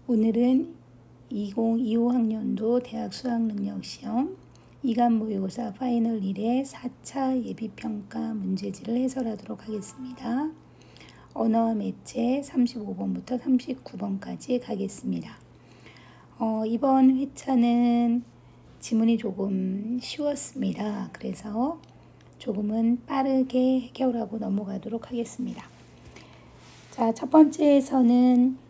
오늘은 2025학년도 대학 수학능력시험 이간 모의고사 파이널 1의 4차 예비평가 문제지를 해설하도록 하겠습니다. 언어와 매체 35번부터 39번까지 가겠습니다. 이번 회차는 지문이 조금 쉬웠습니다. 그래서 조금은 빠르게 해결하고 넘어가도록 하겠습니다. 자, 첫 번째에서는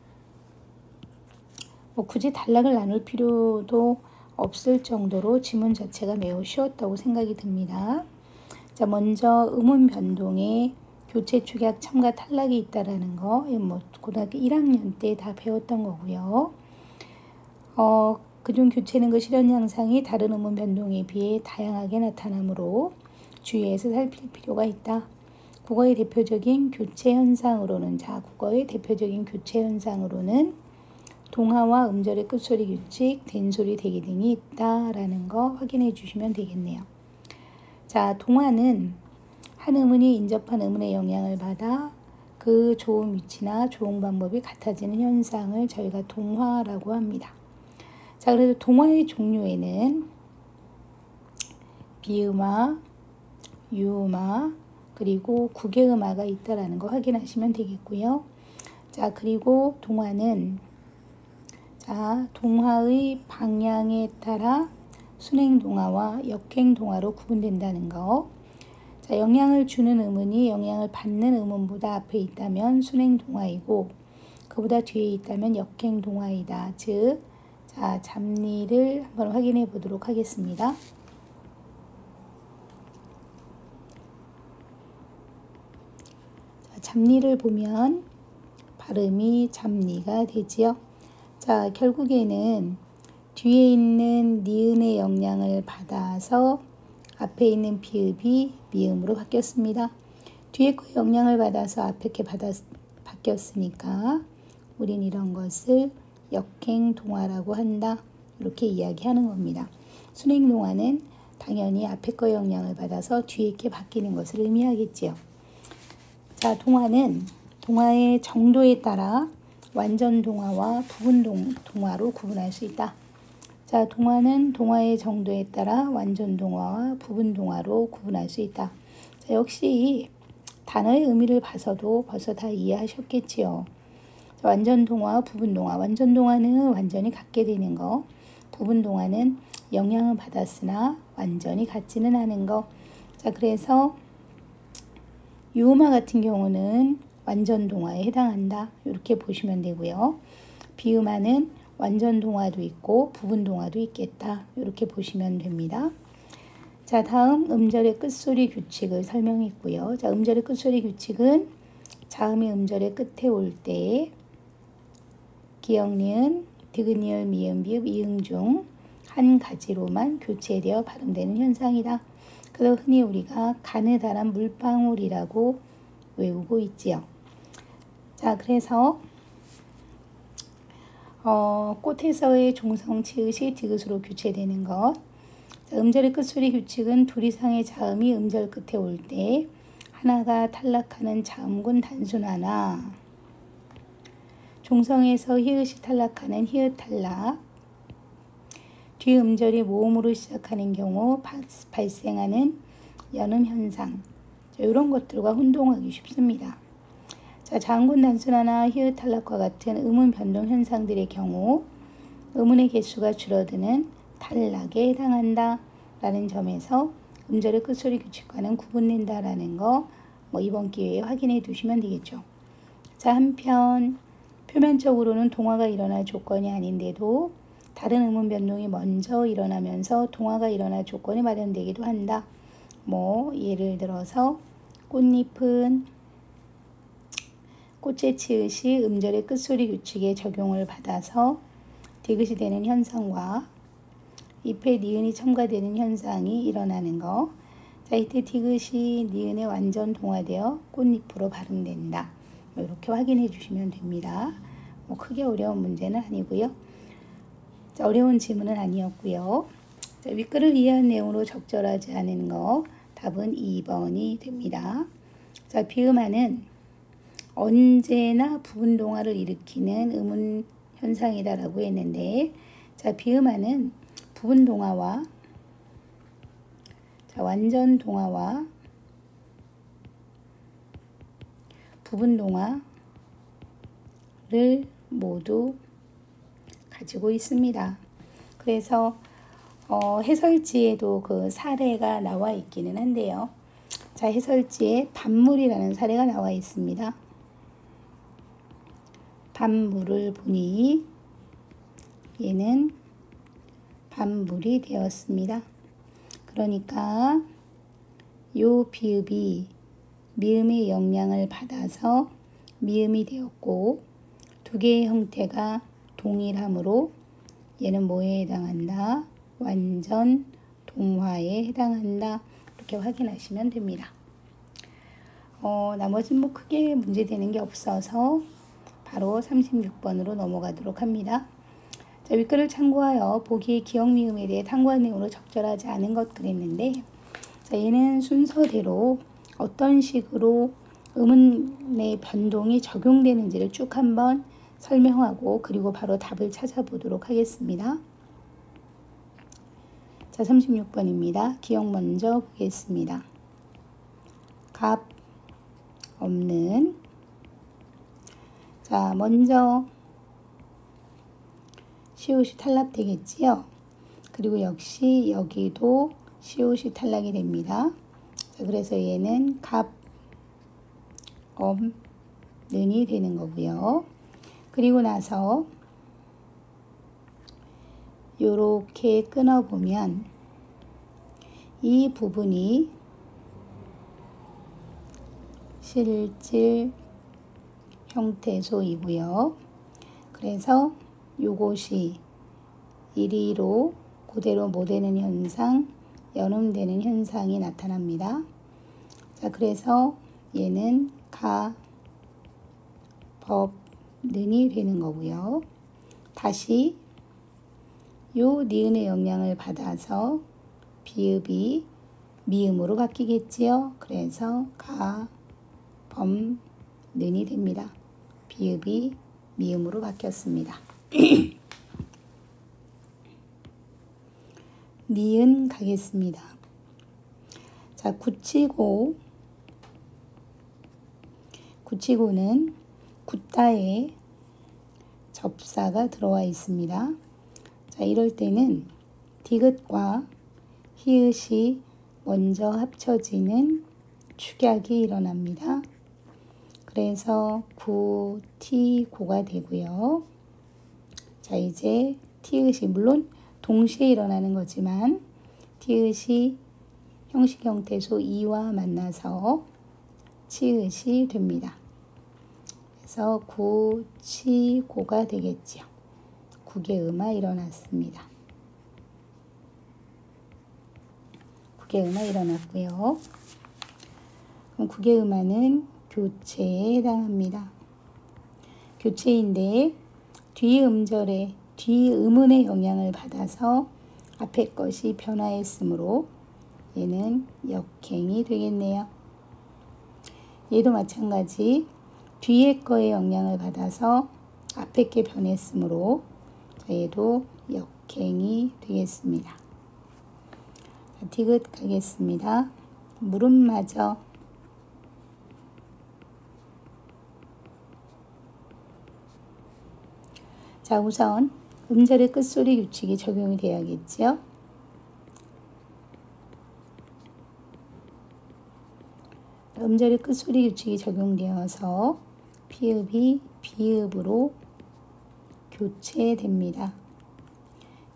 굳이 단락을 나눌 필요도 없을 정도로 지문 자체가 매우 쉬웠다고 생각이 듭니다. 자, 먼저 음운 변동에 교체 축약 참가 탈락이 있다라는 거, 고등학교 1학년 때 다 배웠던 거고요. 그중 교체는 그 실현 양상이 다른 음운 변동에 비해 다양하게 나타나므로 주의해서 살필 필요가 있다. 국어의 대표적인 교체 현상으로는, 동화와 음절의 끝소리 규칙, 된소리 대기 등이 있다라는 거 확인해 주시면 되겠네요. 자, 동화는 한 음운이 인접한 음운의 영향을 받아 그 조음 위치나 조음 방법이 같아지는 현상을 저희가 동화라고 합니다. 자, 그래서 동화의 종류에는 비음화, 유음화, 그리고 국외음화가 있다라는 거 확인하시면 되겠고요. 자, 그리고 동화는 동화의 방향에 따라 순행동화와 역행동화로 구분된다는 거. 자, 영향을 주는 음운이 영향을 받는 음운보다 앞에 있다면 순행동화이고 그보다 뒤에 있다면 역행동화이다. 즉, 자, 잡리를 한번 확인해 보도록 하겠습니다. 자, 잡리를 보면 발음이 잡리가 되지요. 자, 결국에는 뒤에 있는 니은의 영향을 받아서 앞에 있는 비읍이 미음으로 바뀌었습니다. 뒤에 거 영향을 받아서 앞에 게 바뀌었으니까 우린 이런 것을 역행동화라고 한다. 이렇게 이야기하는 겁니다. 순행동화는 당연히 앞에 거 영향을 받아서 뒤에 게 바뀌는 것을 의미하겠지요. 자, 동화는 동화의 정도에 따라 완전 동화와 부분 동화로 구분할 수 있다. 자, 동화는 동화의 정도에 따라 완전 동화와 부분 동화로 구분할 수 있다. 자, 역시 단어의 의미를 봐서도 벌써 다 이해하셨겠지요. 자, 완전 동화와 부분 동화. 완전 동화는 완전히 같게 되는 거. 부분 동화는 영향을 받았으나 완전히 같지는 않은 거. 자, 그래서 유음화 같은 경우는 완전 동화에 해당한다. 이렇게 보시면 되고요. 비음화는 완전 동화도 있고 부분 동화도 있겠다. 이렇게 보시면 됩니다. 자, 다음 음절의 끝소리 규칙을 설명했고요. 자, 음절의 끝소리 규칙은 자음이 음절의 끝에 올 때 기역니은, 디귿니을, 미음, 비읍, 이응 중 한 가지로만 교체되어 발음되는 현상이다. 그래서 흔히 우리가 가느다란 물방울이라고 외우고 있지요. 자, 그래서 꽃에서의 종성 치읓이 디귿으로 교체되는 것. 자, 음절의 끝소리 규칙은 둘 이상의 자음이 음절 끝에 올 때 하나가 탈락하는 자음군 단순화나 종성에서 히읗이 탈락하는 히읗 탈락, 뒤 음절이 모음으로 시작하는 경우 발생하는 연음 현상, 이런 것들과 혼동하기 쉽습니다. 자, 자음군 단순화나 히읗 탈락과 같은 음운 변동 현상들의 경우 음운의 개수가 줄어드는 탈락에 해당한다 라는 점에서 음절의 끝소리 규칙과는 구분된다라는 거 이번 기회에 확인해 두시면 되겠죠. 자, 한편 표면적으로는 동화가 일어날 조건이 아닌데도 다른 음운 변동이 먼저 일어나면서 동화가 일어날 조건이 마련되기도 한다. 예를 들어서 꽃잎은 꽃의 치읓이 음절의 끝소리 규칙에 적용을 받아서 디귿이 되는 현상과 잎에 니은이 첨가되는 현상이 일어나는 거. 자, 이때 디귿이 니은에 완전 동화되어 꽃잎으로 발음된다. 이렇게 확인해 주시면 됩니다. 크게 어려운 문제는 아니고요. 자, 어려운 지문은 아니었고요. 자, 윗글을 이해한 내용으로 적절하지 않은 거 답은 2번이 됩니다. 자, 비음화는 언제나 부분 동화를 일으키는 음운 현상이다라고 했는데, 자, 비음화는 부분 동화와 완전 동화와 부분 동화를 모두 가지고 있습니다. 그래서 해설지에도 그 사례가 나와 있기는 한데요. 자, 해설지에 반물이라는 사례가 나와 있습니다. 반물을 보니 얘는 반물이 되었습니다. 그러니까 요 비읍이 미음의 영향을 받아서 미음이 되었고, 두 개의 형태가 동일하므로 얘는 뭐에 해당한다? 완전 동화에 해당한다. 이렇게 확인하시면 됩니다. 나머지는 뭐 크게 문제되는 게 없어서 바로 36번으로 넘어가도록 합니다. 자, 윗글을 참고하여 보기의 기억 미음에 대해 탐구한 내용으로 적절하지 않은 것 그랬는데, 자, 얘는 순서대로 어떤 식으로 음운의 변동이 적용되는지를 쭉 한번 설명하고 그리고 바로 답을 찾아보도록 하겠습니다. 자, 36번입니다. 기억 먼저 보겠습니다. 갑 없는, 자, 먼저 시옷이 탈락되겠지요. 그리고 역시 여기도 시옷이 탈락이 됩니다. 자, 그래서 얘는 갑 없는이 되는 거고요. 그리고 나서 요렇게 끊어보면 이 부분이 실질 형태소이고요. 그래서 요것이 이리로 그대로 못 되는 현상, 연음되는 현상이 나타납니다. 자, 그래서 얘는 가, 법, 는이 되는 거고요. 다시 요 니은의 영향을 받아서 비읍이 미음으로 바뀌겠지요. 그래서 가, 범, 는이 됩니다. 비읍이 미음으로 바뀌었습니다. 니은 가겠습니다. 자, 굳히고는 굳다에 접사가 들어와 있습니다. 자, 이럴 때는 디귿과 히읗이 먼저 합쳐지는 축약이 일어납니다. 그래서 구, 티, 고가 되고요. 자, 이제 티읕이 물론 동시에 일어나는 거지만 티읕이 형식 형태소 이와 만나서 치읕이 됩니다. 그래서 구, 치, 고가 되겠지요. 국의 음화 일어났습니다. 국의 음화 일어났고요. 그럼 국의 음화는 교체에 해당합니다. 교체인데 뒤 음운의 영향을 받아서 앞에 것이 변화했으므로 얘는 역행이 되겠네요. 얘도 마찬가지 뒤에 거의 영향을 받아서 앞에 게 변했으므로 얘도 역행이 되겠습니다. 자, 디귿 가겠습니다. 물음마저 자, 우선 음절의 끝소리 규칙이 적용이 되어야겠죠. 음절의 끝소리 규칙이 적용되어서 피읍이 비읍으로 교체됩니다.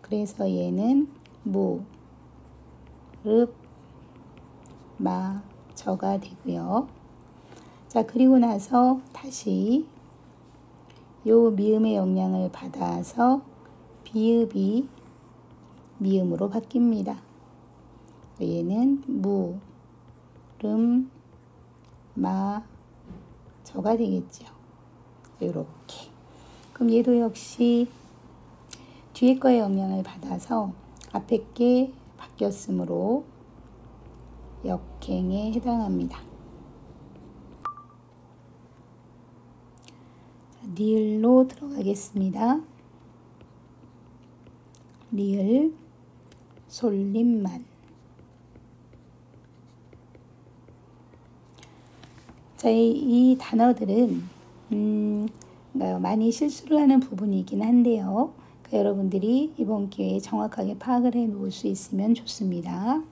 그래서 얘는 무, 릅, 마, 저가 되고요. 자, 그리고 나서 다시 요 미음의 영향을 받아서 비읍이 미음으로 바뀝니다. 얘는 무, 름, 마, 저가 되겠죠. 이렇게. 그럼 얘도 역시 뒤에 거의 영향을 받아서 앞에 게 바뀌었으므로 역행에 해당합니다. 자, 니을로 들어가겠습니다. 리을, 솔림만. 자, 이 단어들은 많이 실수를 하는 부분이긴 한데요. 그러니까 여러분들이 이번 기회에 정확하게 파악을 해 놓을 수 있으면 좋습니다.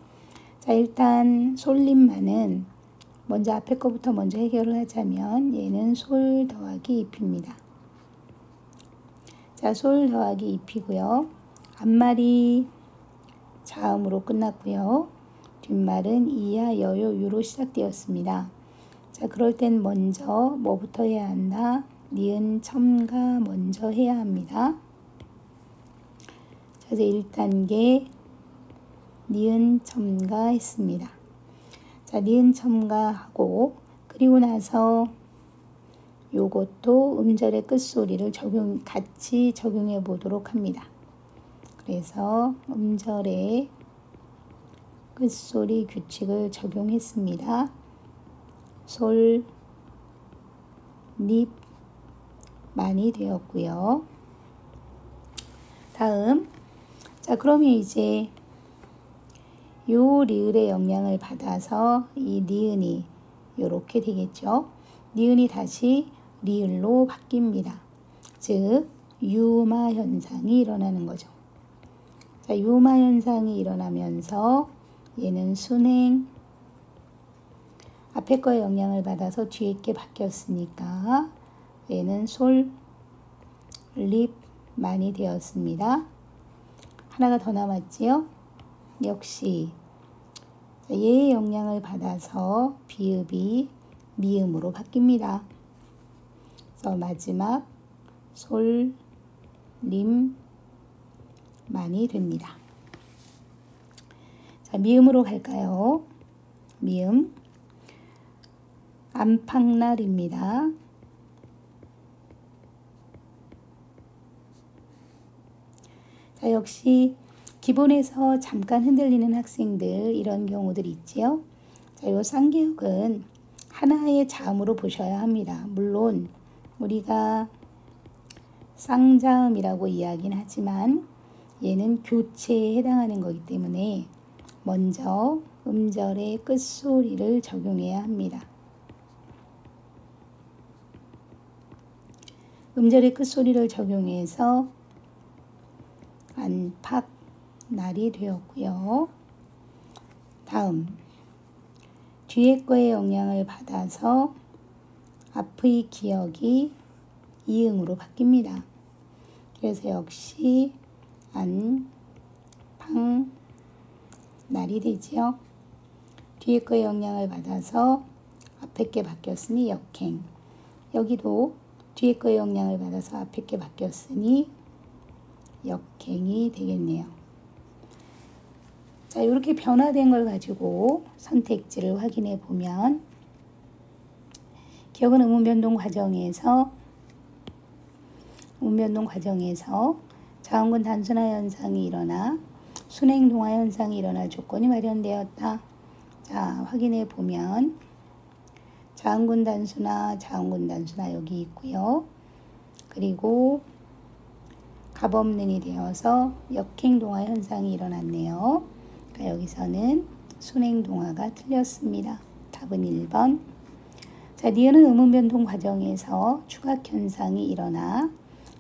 자, 일단 솔림만은 먼저 앞에 거부터 먼저 해결을 하자면 얘는 솔 더하기 잎입니다. 자, 솔 더하기 잎이고요. 앞말이 자음으로 끝났고요. 뒷말은 이야, 여요, 유로 시작되었습니다. 자, 그럴 땐 먼저 뭐부터 해야 한다? 니은, 첨가 먼저 해야 합니다. 자, 이제 1단계 니은, 첨가 했습니다. 자, 니은, 첨가하고 그리고 나서 요것도 음절의 끝소리를 같이 적용해 보도록 합니다. 그래서 음절의 끝소리 규칙을 적용했습니다. 솔, 립 많이 되었고요. 다음, 자, 그러면 이제 요 리을의 영향을 받아서 이 니은이 요렇게 되겠죠. 니은이 다시 리을로 바뀝니다. 즉 유마 현상이 일어나는 거죠. 자, 유마 현상이 일어나면서 얘는 순행, 앞에 거에 영향을 받아서 뒤에 게 바뀌었으니까 얘는 솔, 립 많이 되었습니다. 하나가 더 남았지요. 역시 얘의 영향을 받아서 비읍이 미음으로 바뀝니다. 그래서 마지막 솔, 림 많이 됩니다. 자, 미음으로 갈까요? 미음 안팎날입니다. 자, 역시 기본에서 잠깐 흔들리는 학생들 이런 경우들 있지요. 자, 요 쌍기역은 하나의 자음으로 보셔야 합니다. 물론 우리가 쌍자음이라고 이야기는 하지만 얘는 교체에 해당하는 거기 때문에 먼저 음절의 끝소리를 적용해야 합니다. 음절의 끝소리를 적용해서 안팎날이 되었고요. 다음 뒤에 거의 영향을 받아서 앞의 기역이 이응으로 바뀝니다. 그래서 역시 안팎날이 되지요. 뒤에 거의 영향을 받아서 앞에 게 바뀌었으니 역행. 여기도 뒤에 거의 영향을 받아서 앞에 게 바뀌었으니 역행이 되겠네요. 자, 이렇게 변화된 걸 가지고 선택지를 확인해 보면 기억은 음운변동 과정에서 자음군 단순화 현상이 일어나 순행 동화 현상이 일어날 조건이 마련되었다. 자, 확인해 보면 자음군 단순화 여기 있고요. 그리고 갑없는이 되어서 역행동화 현상이 일어났네요. 그러니까 여기서는 순행동화가 틀렸습니다. 답은 1번. 자, 니은은 음운변동 과정에서 추각 현상이 일어나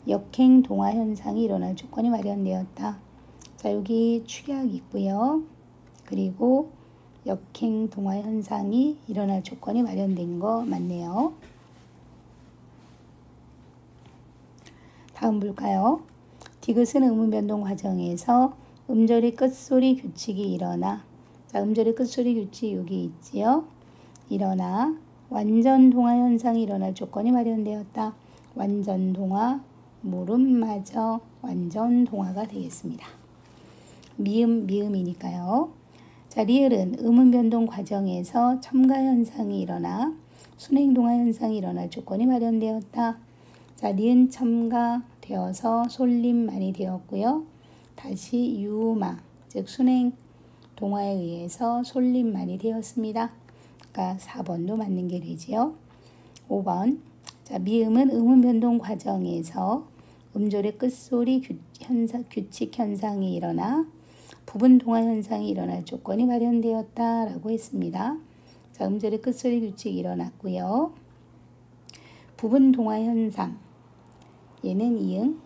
역행동화 현상이 일어날 조건이 마련되었다. 자, 여기 축약 있고요. 그리고 역행동화 현상이 일어날 조건이 마련된 거 맞네요. 다음 볼까요? 디귿은 음운변동 과정에서 음절의 끝소리 규칙이 일어나, 자, 음절의 끝소리 규칙 여기 있지요. 일어나 완전동화 현상이 일어날 조건이 마련되었다. 완전동화, 물음마저 완전동화가 되겠습니다. 미음이니까요. 자, 리을은 음운변동 과정에서 첨가 현상이 일어나 순행동화 현상이 일어날 조건이 마련되었다. 자, 니은 첨가 되어서 솔림만이 되었고요. 다시 유마, 즉 순행 동화에 의해서 솔림만이 되었습니다. 그러니까 4번도 맞는 게 되지요. 5번. 자, 미음은 음운변동 과정에서 음절의 끝소리 규칙 현상이 일어나 부분 동화 현상이 일어날 조건이 마련되었다라고 했습니다. 자, 음절의 끝소리 규칙이 일어났고요. 부분 동화 현상, 얘는 이응,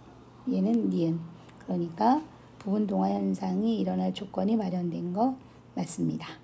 얘는 니은. 그러니까 부분 동화 현상이 일어날 조건이 마련된 거 맞습니다.